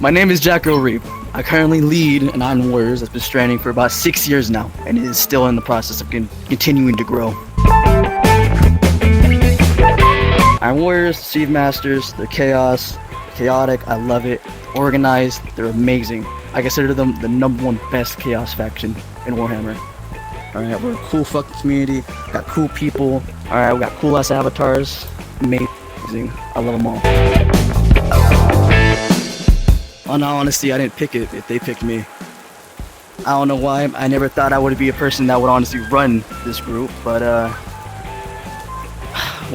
My name is Jack O'Reep. I currently lead an Iron Warriors that's been stranding for about 6 years now, and it is still in the process of continuing to grow. Iron Warriors, Sieve Masters, they're chaotic, I love it. Organized, they're amazing. I consider them the #1 best chaos faction in Warhammer. Alright, we're a cool fucking community, got cool people, alright, we got cool ass avatars. Amazing. I love them all. On all honesty, I didn't pick it, they picked me. I don't know why, I never thought I would be a person that would honestly run this group, but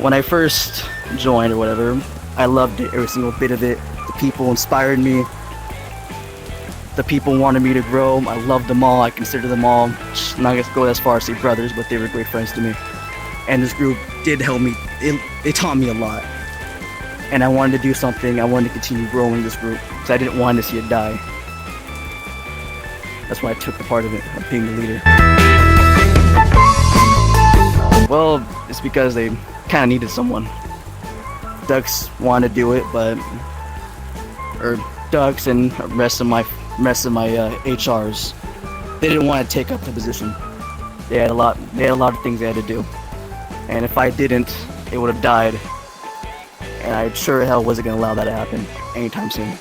when I first joined or whatever, I loved it, every single bit of it. The people inspired me. The people wanted me to grow. I loved them all. I consider them all, I'm not gonna go as far as say brothers, but they were great friends to me. And this group did help me. It taught me a lot. And I wanted to do something. I wanted to continue growing this group because I didn't want to see it die. That's why I took the part of it, of being the leader. Well, it's because they kind of needed someone. Ducks wanted to do it, or Ducks and the rest of my HRs, they didn't want to take up the position. They had a lot of things they had to do, and if I didn't, it would have died. And I sure hell wasn't gonna allow that to happen anytime soon.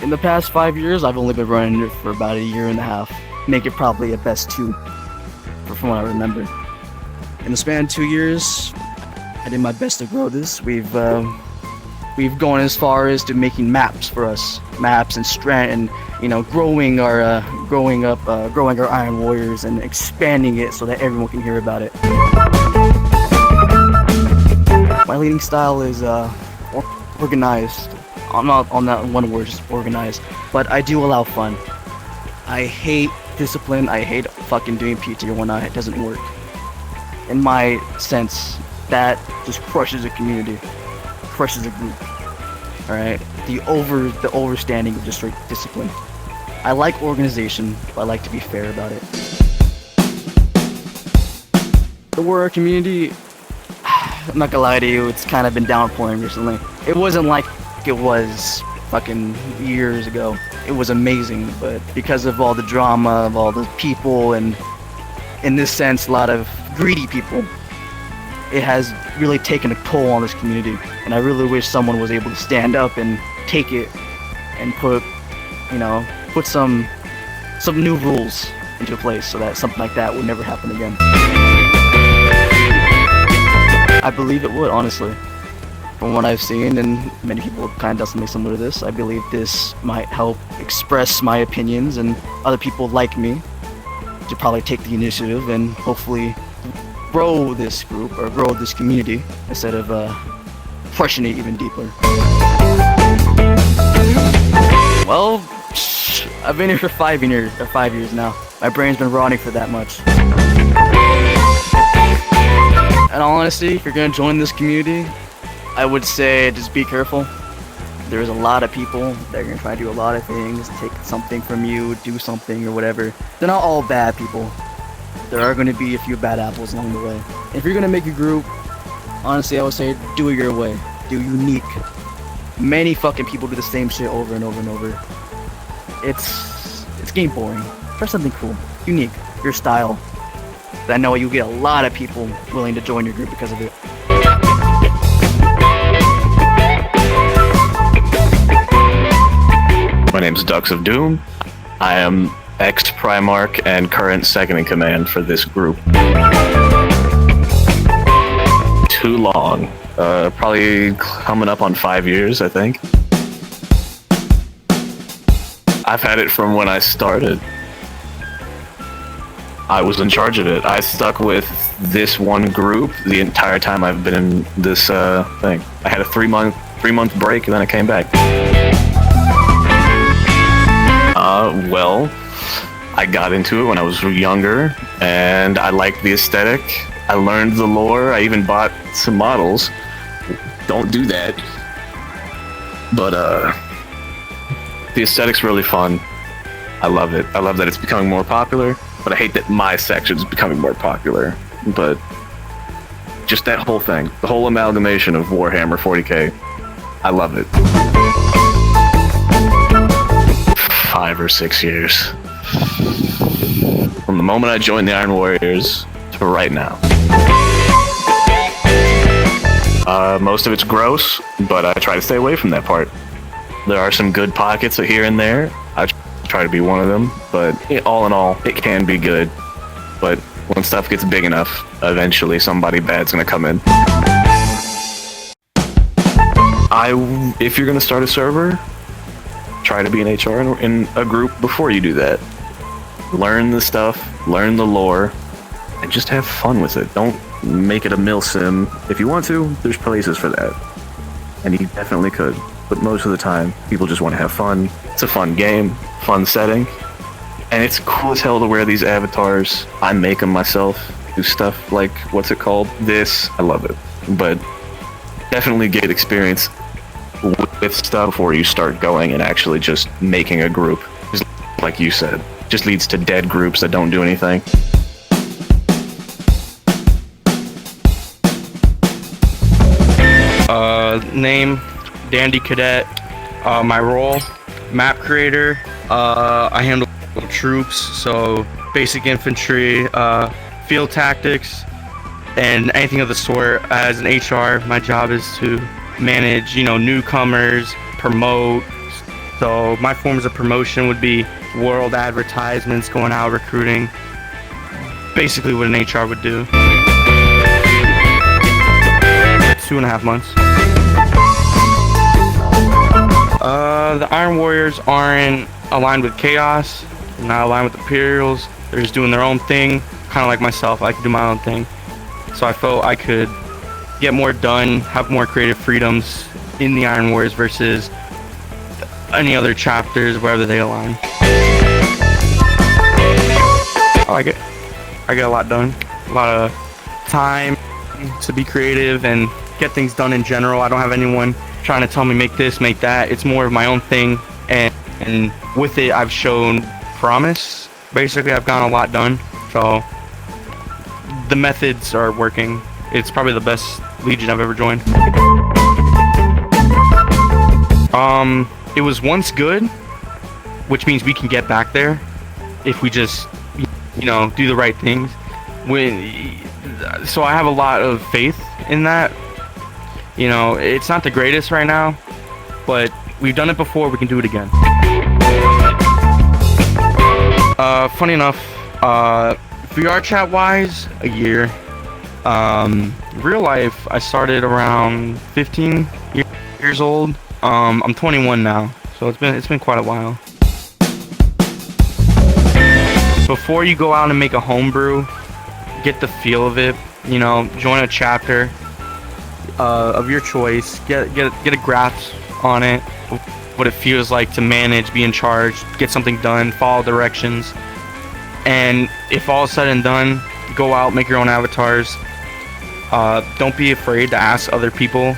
In the past 5 years, I've only been running it for about 1.5 years. Make it probably at best 2, from what I remember. In the span of 2 years, I did my best to grow this. We've gone as far as to making maps for us, maps and growing our Iron Warriors and expanding it so that everyone can hear about it. My leading style is organized. I'm not on that one word, just organized. But I do allow fun. I hate discipline. I hate fucking doing PT or whatnot. It doesn't work. In my sense, that just crushes a community, crushes a group. All right, the overstanding of just straight discipline. I like organization, but I like to be fair about it. The Warrior community, I'm not gonna lie to you, it's kind of been downpouring recently. It wasn't like it was fucking years ago. It was amazing, but because of all the drama of all the people and, in this sense, a lot of greedy people, it has really taken a toll on this community. And I really wish someone was able to stand up and take it and put some new rules into place so that something like that would never happen again. I believe it would, honestly. From what I've seen, and many people kind of done something similar to this, I believe this might help express my opinions, and other people like me to probably take the initiative and hopefully grow this group or grow this community instead of crushing it even deeper. Well, I've been here for 5 years now. My brain's been rotting for that much. In all honesty, if you're gonna join this community, I would say just be careful. There's a lot of people that are gonna try to do a lot of things, take something from you, do something or whatever. They're not all bad people. There are gonna be a few bad apples along the way. If you're gonna make a group, honestly, I would say do it your way. Do unique. Many fucking people do the same shit over and over and over. It's getting boring. Try something cool, unique, your style. I know you get a lot of people willing to join your group because of it. My name's Ducks of Doom. I am ex-Primarch and current second-in-command for this group. Too long. Probably coming up on 5 years, I think. I've had it from when I started. I was in charge of it. I stuck with this one group the entire time I've been in this thing. I had a 3-month break and then I came back. Well, I got into it when I was younger and I liked the aesthetic. I learned the lore. I even bought some models. Don't do that. But the aesthetic's really fun. I love it. I love that it's becoming more popular, but I hate that my section's becoming more popular. But just that whole thing, the whole amalgamation of Warhammer 40k, I love it. 5 or 6 years. From the moment I joined the Iron Warriors to right now. Most of it's gross, but I try to stay away from that part. There are some good pockets here and there. I try to be one of them, but all in all, it can be good. But when stuff gets big enough, eventually somebody bad's gonna come in. If you're gonna start a server, try to be an HR in a group before you do that. Learn the stuff, learn the lore, and just have fun with it. Don't make it a mill sim. If you want to, there's places for that. And you definitely could. But most of the time, people just want to have fun. It's a fun game, fun setting. And it's cool as hell to wear these avatars. I make them myself. Do stuff like, what's it called? This. I love it. But definitely get experience with stuff before you start going and actually just making a group. Just like you said. Just leads to dead groups that don't do anything. Name, Dandy Cadet. My role, map creator. I handle troops, so basic infantry, field tactics, and anything of the sort. As an HR, my job is to manage, newcomers, promote. So my forms of promotion would be world advertisements, going out recruiting. Basically what an HR would do. 2.5 months. The Iron Warriors aren't aligned with Chaos, they're not aligned with Imperials. They're just doing their own thing, kind of like myself. I could do my own thing. So I felt I could get more done, have more creative freedoms in the Iron Warriors versus any other chapters, wherever they align. I get a lot done. A lot of time to be creative and get things done in general. I don't have anyone trying to tell me make this, make that. It's more of my own thing, and with it I've shown promise. Basically I've gotten a lot done, so the methods are working. It's probably the best Legion I've ever joined. It was once good, which means we can get back there if we just do the right things. So I have a lot of faith in that. It's not the greatest right now, but we've done it before, we can do it again. Funny enough, VRChat wise, a year. Real life, I started around 15 years old. I'm 21 now, so it's been quite a while. Before you go out and make a homebrew, get the feel of it. Join a chapter of your choice. Get a grasp on it, what it feels like to manage, be in charge, get something done, follow directions. And if all is said and done, go out, make your own avatars. Don't be afraid to ask other people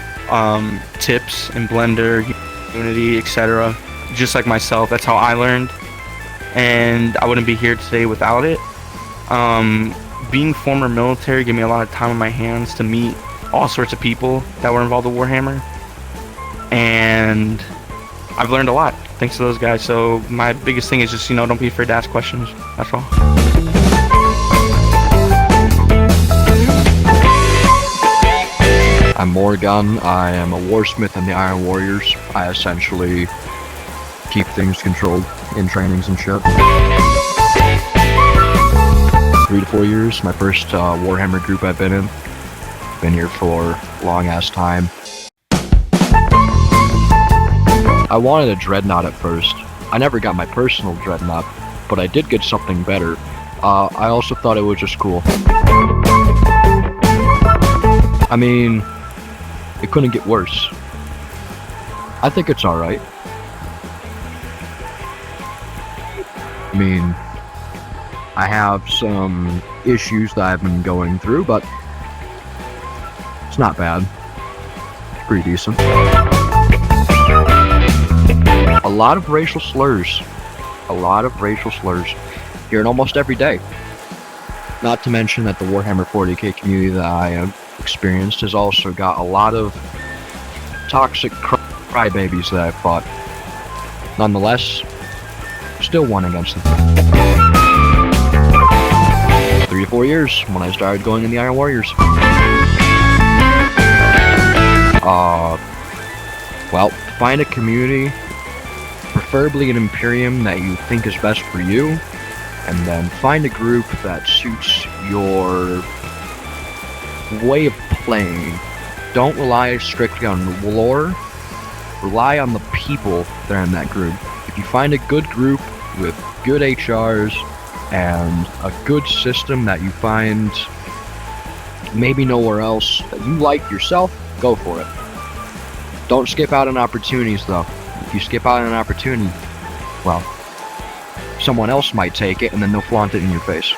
tips in Blender, Unity, etc. Just like myself, that's how I learned, and I wouldn't be here today without it. Being former military gave me a lot of time on my hands to meet all sorts of people that were involved with Warhammer, and I've learned a lot thanks to those guys. So my biggest thing is just don't be afraid to ask questions. That's all. I'm Morgon. I am a warsmith in the Iron Warriors. I essentially keep things controlled in trainings and shit. 3 to 4 years, my first Warhammer group I've been in. Been here for a long ass time. I wanted a dreadnought at first. I never got my personal dreadnought, but I did get something better. I also thought it was just cool. I mean, it couldn't get worse. I think it's alright. I mean, I have some issues that I've been going through, but it's not bad. It's pretty decent. A lot of racial slurs. A lot of racial slurs. Hearing almost every day. Not to mention that the Warhammer 40k community that I have experienced has also got a lot of toxic crybabies that I've fought. Nonetheless, still won against them. 3 or 4 years when I started going in the Iron Warriors. Well, find a community, preferably an Imperium that you think is best for you, and then find a group that suits your way of playing. Don't rely strictly on the lore, rely on the people that are in that group. If you find a good group with good HRs and a good system that you find maybe nowhere else that you like yourself, go for it. Don't skip out on opportunities though. If you skip out on an opportunity, well, someone else might take it and then they'll flaunt it in your face.